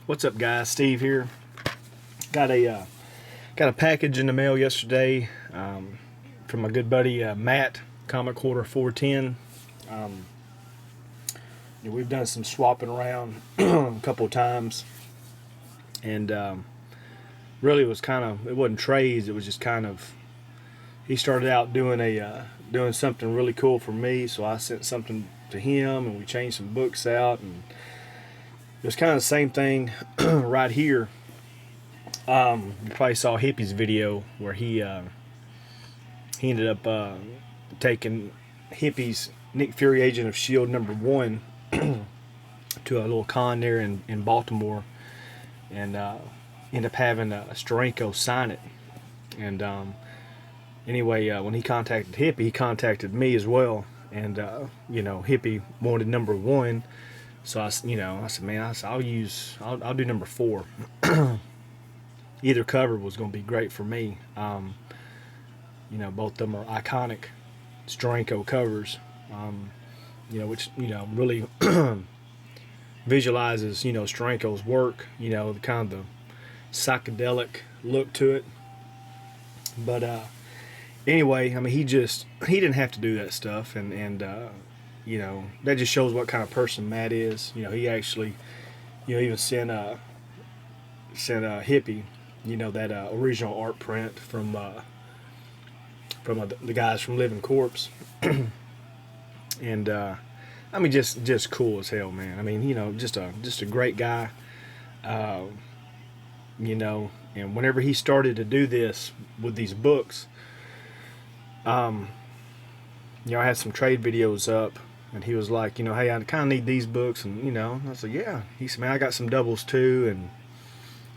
What's up, guys? Steve here. Got a package in the mail yesterday from my good buddy Matt, ComicHorder410. We've done some swapping around a couple of times, and really it wasn't trades. It was just kind of, he started out doing something really cool for me, so I sent something to him, and we changed some books out, and it was kind of the same thing right here. You probably saw Hippie's video where he ended up taking Hippie's Nick Fury Agent of S.H.I.E.L.D. #1 to a little con there in Baltimore, and ended up having Steranko sign it. And anyway, when he contacted Hippie, he contacted me as well, and Hippie wanted #1. So I said, man, I'll do #4. Either cover was going to be great for me. Both of them are iconic Steranko covers. Which really visualizes Steranko's work. The kind of the psychedelic look to it. But anyway, I mean, he didn't have to do that stuff, and that just shows what kind of person Matt is. He actually, even sent Hippie, that original art print from the guys from Living Corpse, and I mean, just cool as hell, man. I mean, just a great guy, and whenever he started to do this with these books, I had some trade videos up. And he was like, hey, I kind of need these books. And, I was like, yeah. He said, man, I got some doubles too. And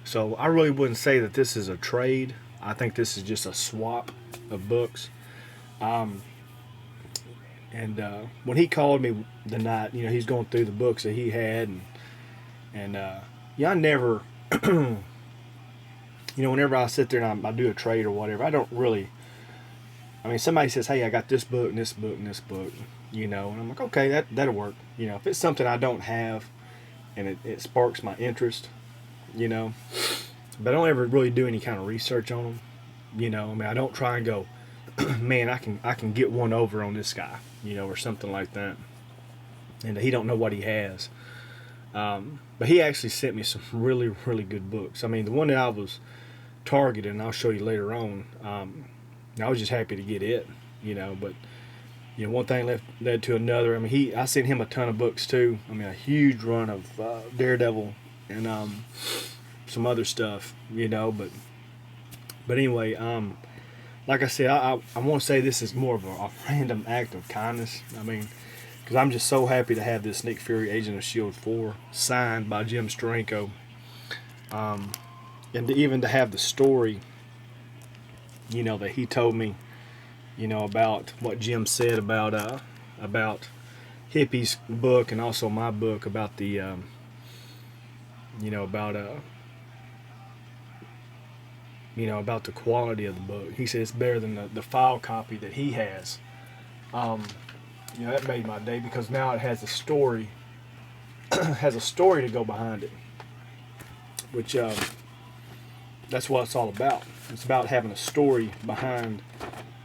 so I really wouldn't say that this is a trade. I think this is just a swap of books. And when he called me the night, he's going through the books that he had. And I never, whenever I sit there and I do a trade or whatever, I don't really, somebody says, hey, I got this book and this book and this book. And I'm like, okay, that'll work. If it's something I don't have and it sparks my interest, but I don't ever really do any kind of research on them. I don't try and go, man, I can get one over on this guy, or something like that. And he don't know what he has. But he actually sent me some really, really good books. The one that I was targeted, and I'll show you later on, I was just happy to get it, but one thing led to another. I sent him a ton of books too. A huge run of Daredevil and some other stuff, But anyway, like I said, I want to say this is more of a random act of kindness. Because I'm just so happy to have this Nick Fury Agent of S.H.I.E.L.D. 4 signed by Jim Steranko, and even to have the story, that he told me. About what Jim said about Hippie's book and also my book about the about the quality of the book. He said it's better than the file copy that he has. That made my day, because now it has a story, to go behind it, which that's what it's all about. It's about having a story behind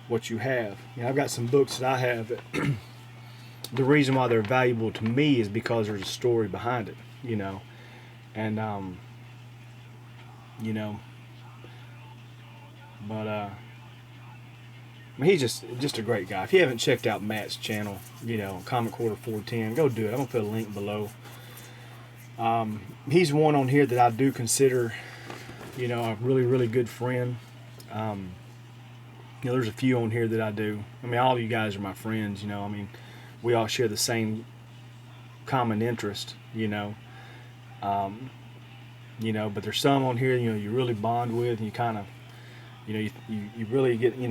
what you have. I've got some books that I have that the reason why they're valuable to me is because there's a story behind it, and but he's just a great guy. If you haven't checked out Matt's channel, ComicHorder410, go do it. I'm gonna put a link below. He's one on here that I do consider a really, really good friend. There's a few on here that I do. All of you guys are my friends, we all share the same common interest, but there's some on here, you really bond with, and you kind of, you really get, me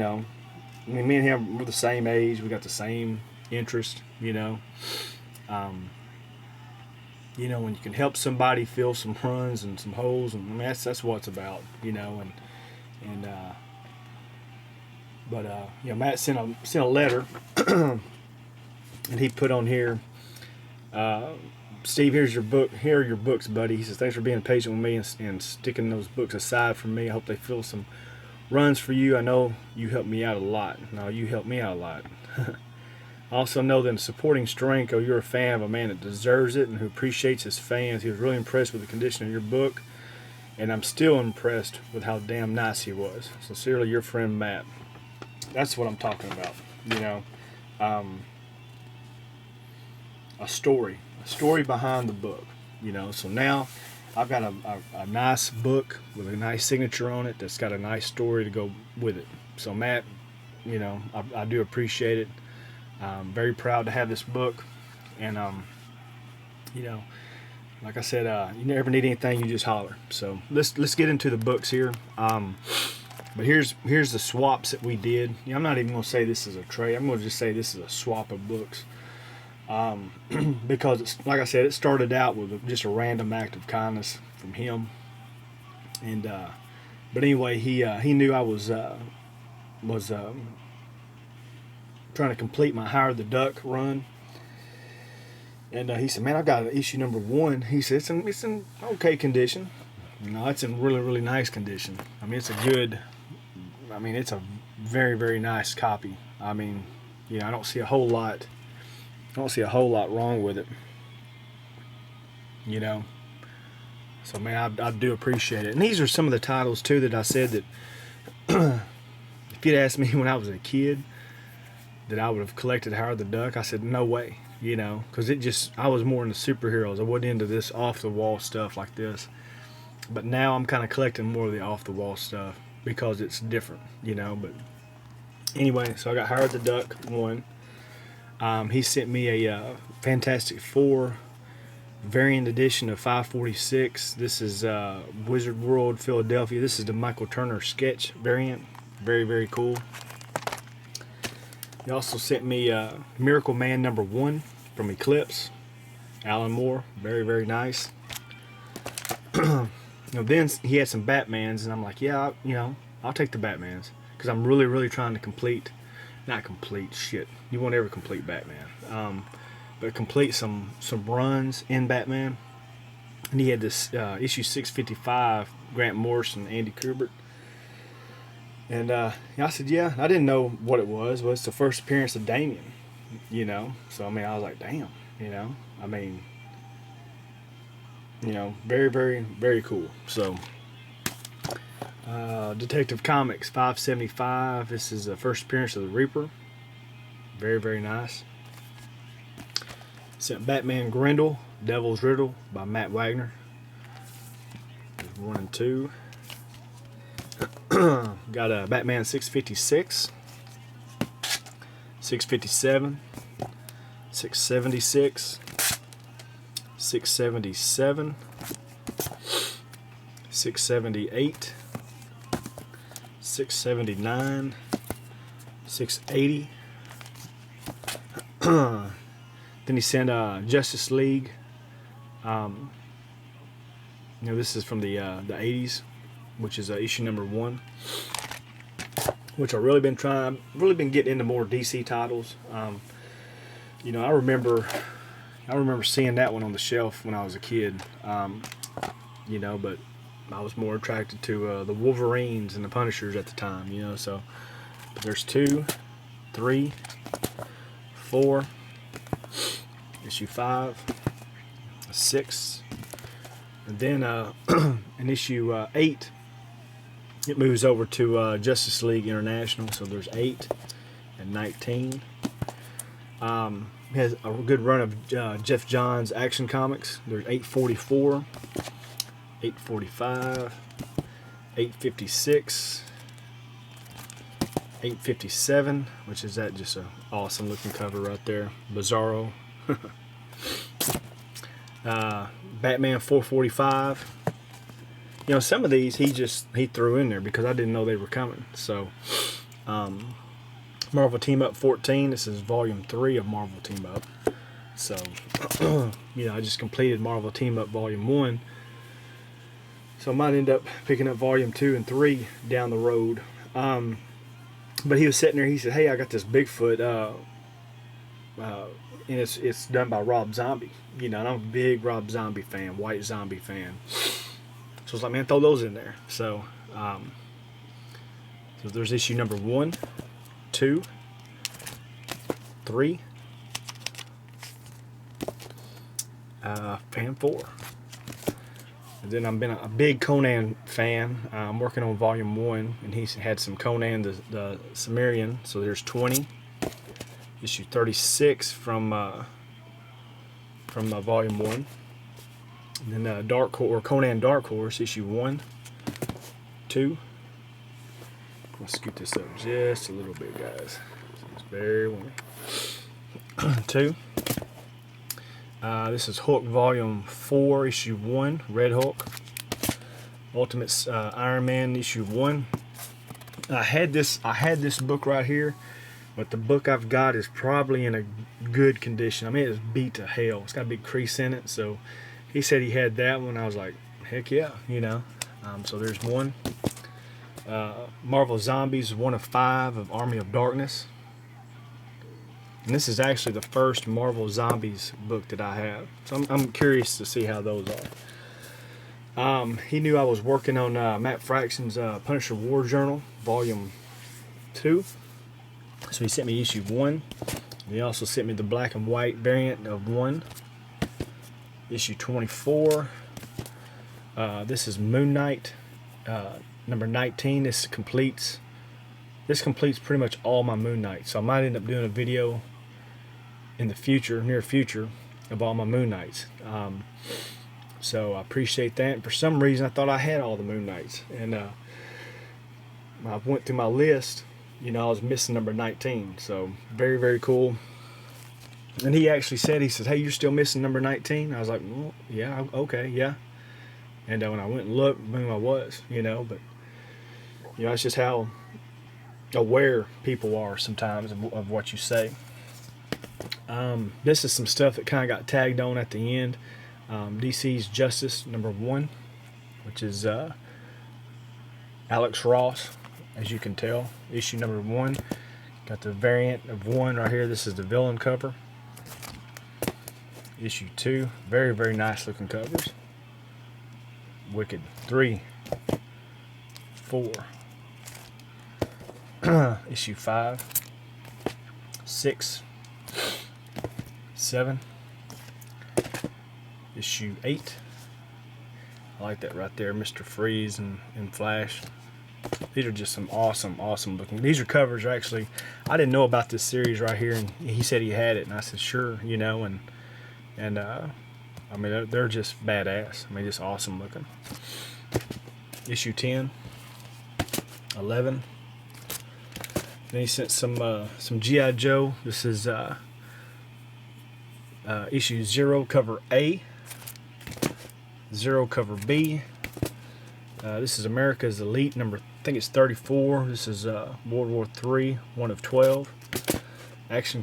and him, we're the same age, we got the same interest, when you can help somebody fill some runs and some holes, and that's what it's about, But Matt sent a letter, and he put on here Steve, here's your book. Here are your books, buddy. He says, thanks for being patient with me and sticking those books aside for me. I hope they fill some runs for you. I know you helped me out a lot. No, you helped me out a lot. I also know that in supporting Steranko, you're a fan of a man that deserves it and who appreciates his fans. He was really impressed with the condition of your book, and I'm still impressed with how damn nice he was. Sincerely, your friend, Matt. That's what I'm talking about. You know, a story behind the book. You know, so now I've got a nice book with a nice signature on it that's got a nice story to go with it. So Matt, you know, I do appreciate it. I'm very proud to have this book, and you know, like I said, you never need anything, you just holler. So let's get into the books here. But here's the swaps that we did. You know, I'm not even gonna say this is a trade. I'm gonna just say this is a swap of books, because it's, like I said, it started out with just a random act of kindness from him, and but anyway, he knew I was trying to complete my Howard the Duck run, and he said, "Man, I've got issue number 1." He said, "It's in okay condition. You know, it's in really nice condition. I mean, it's a very, very nice copy. I mean, you know, I don't see a whole lot wrong with it. You know, so man, I do appreciate it. And these are some of the titles too that I said that if you'd asked me when I was a kid that I would have collected Howard the Duck, I said no way, you know, because I was more into superheroes. I wasn't into this off the wall stuff like this. But now I'm kind of collecting more of the off the wall stuff because it's different, you know. But anyway, so I got Howard the Duck 1. He sent me a Fantastic Four variant edition of 546. This is Wizard World Philadelphia. This is the Michael Turner sketch variant. Very, very cool. He also sent me Miracle Man number 1 from Eclipse. Alan Moore. Very, very nice. You know, then he had some Batmans, and I'm like, yeah, you know, I'll take the Batmans because I'm really trying to not complete shit. You won't ever complete Batman, but complete some runs in Batman. And he had this issue 655, Grant Morrison, Andy Kubert. And I said, yeah, I didn't know what it was. Well, it's the first appearance of Damien, you know. So, I mean, I was like, damn, you know. I mean, you know, very, very, very cool. So, Detective Comics 575. This is the first appearance of the Reaper. Very, very nice. Sent Batman Grendel, Devil's Riddle by Matt Wagner. There's 1 and 2. Got a Batman 656, 657, 676, 677, 678, 679, 680. Then he sent Justice League. You know, this is from the 80s, which is issue number 1, which I've really been getting into more DC titles. You know, I remember seeing that one on the shelf when I was a kid. You know, but I was more attracted to the Wolverines and the Punishers at the time. You know, so there's 2, 3, 4, issue 5, 6, and then in issue 8. It moves over to Justice League International, so there's 8 and 19. It has a good run of Jeff Johns Action Comics. There's 844, 845, 856, 857, which is that just an awesome looking cover right there. Bizarro. Batman 445. You know, some of these he threw in there because I didn't know they were coming. So, Marvel Team Up 14. This is Volume 3 of Marvel Team Up. So, you know, I just completed Marvel Team Up Volume 1. So I might end up picking up Volume 2 and 3 down the road. But he was sitting there. He said, "Hey, I got this Bigfoot and it's done by Rob Zombie. You know, and I'm a big Rob Zombie fan, White Zombie fan. So I was like, man, throw those in there. So, so there's issue number 1, 2, 3, and 4. And then I've been a big Conan fan. I'm working on volume 1, and he's had some Conan the Cimmerian. So there's 20, issue 36 from volume 1. And then Conan Dark Horse, issue 1, 2. Let's scoot this up just a little bit, guys. It's very warm. 2. This is Hulk volume 4, issue 1, Red Hulk. Ultimate Iron Man, issue 1. I had this book right here, but the book I've got is probably in a good condition. I mean, it's beat to hell. It's got a big crease in it. So he said he had that one. I was like, heck yeah, you know. So there's one. Marvel Zombies 1 of 5 of Army of Darkness. And this is actually the first Marvel Zombies book that I have. So I'm curious to see how those are. He knew I was working on Matt Fraction's Punisher War Journal, volume 2. So he sent me issue 1. He also sent me the black and white variant of 1. Issue 24. This is Moon Knight, number 19. This completes pretty much all my Moon Knight. So I might end up doing a video in the future, near future, of all my Moon Knights. So I appreciate that. And for some reason, I thought I had all the Moon Knights. And when I went through my list, you know, I was missing number 19. So very, very cool. And he actually said, he said, hey, you're still missing number 19? I was like, well, yeah, okay, yeah. And when I went and looked, boom, I was, you know. But, you know, it's just how aware people are sometimes of what you say. This is some stuff that kind of got tagged on at the end. DC's Justice number 1, which is Alex Ross, as you can tell. Issue number 1. Got the variant of 1 right here. This is the villain cover. Issue 2. Very, very nice looking covers. Wicked 3, 4. Issue 5, 6, 7, issue 8. I like that right there, Mr. Freeze and Flash. These are just some awesome looking. These are covers actually. I didn't know about this series right here, and he said he had it, and I said sure, you know, and I mean they're just badass. I mean, just awesome looking. Issue 10, 11. Then he sent some G.I. Joe. This is issue 0, cover A, 0, cover B. This is America's Elite, number, I think it's 34. This is World War III, 1 of 12.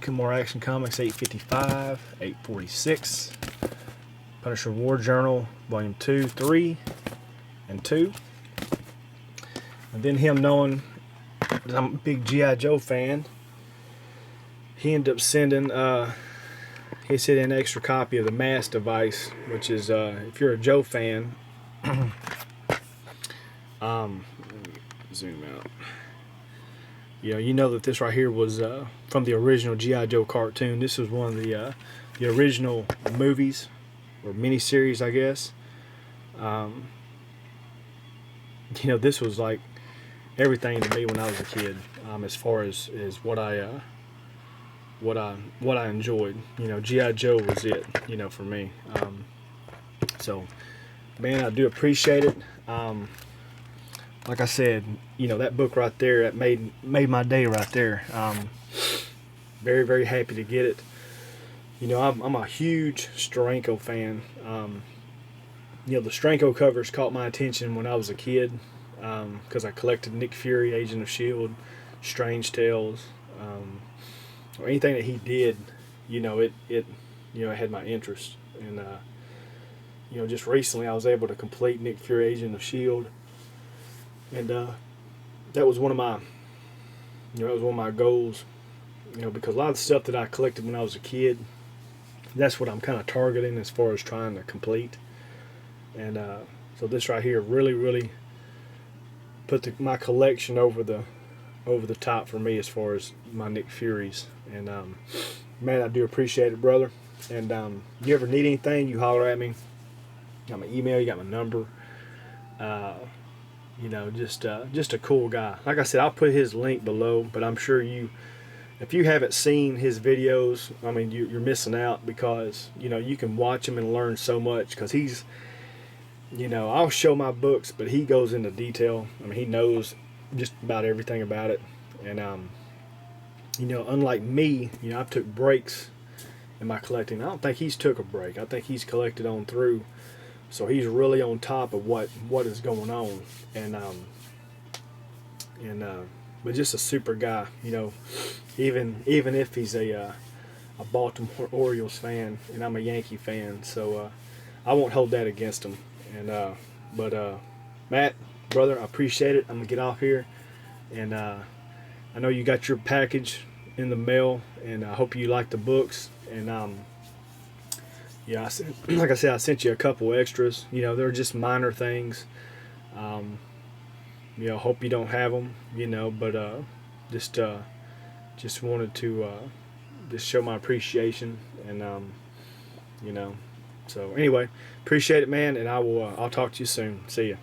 More Action Comics, 855, 846. Punisher War Journal, volume 2, 3, and 2. And then him knowing that I'm a big G.I. Joe fan, he ended up sending, he sent an extra copy of the Mass Device, which is, if you're a Joe fan, zoom out. You know that this right here was from the original G.I. Joe cartoon. This was one of the original movies, or miniseries, I guess. You know, this was like everything to me when I was a kid, as far as what I enjoyed. You know, G.I. Joe was it, you know, for me. So, man, I do appreciate it. Like I said, you know, that book right there, that made my day right there. Very, very happy to get it. You know, I'm a huge Steranko fan. You know, the Steranko covers caught my attention when I was a kid, because I collected Nick Fury, Agent of S.H.I.E.L.D., Strange Tales, or anything that he did. You know, it had my interest. And you know, just recently I was able to complete Nick Fury, Agent of S.H.I.E.L.D., and that was one of my, you know, that was one of my goals. You know, because a lot of the stuff that I collected when I was a kid, that's what I'm kind of targeting as far as trying to complete. And so this right here really put my collection over the top for me as far as my Nick Furies. And man, I do appreciate it, brother. And you ever need anything, you holler at me. You got my email, you got my number. You know, just a cool guy. Like I said, I'll put his link below, but I'm sure if you haven't seen his videos, I mean, you're missing out, because you know you can watch him and learn so much, because he's, you know, I'll show my books, but he goes into detail. I mean, he knows just about everything about it. And you know, unlike me, you know, I've took breaks in my collecting. I don't think he's took a break. I think he's collected on through, so he's really on top of what is going on. And but just a super guy, you know. Even if he's a Baltimore Orioles fan and I'm a Yankee fan, so I won't hold that against him. And but Matt, brother, I appreciate it. I'm gonna get off here, and I know you got your package in the mail, and I hope you like the books. And yeah, like I said, I sent you a couple extras. You know, they're just minor things. You know, hope you don't have them. You know, but just wanted to just show my appreciation. And you know, so anyway, appreciate it, man. And I'll talk to you soon. See ya.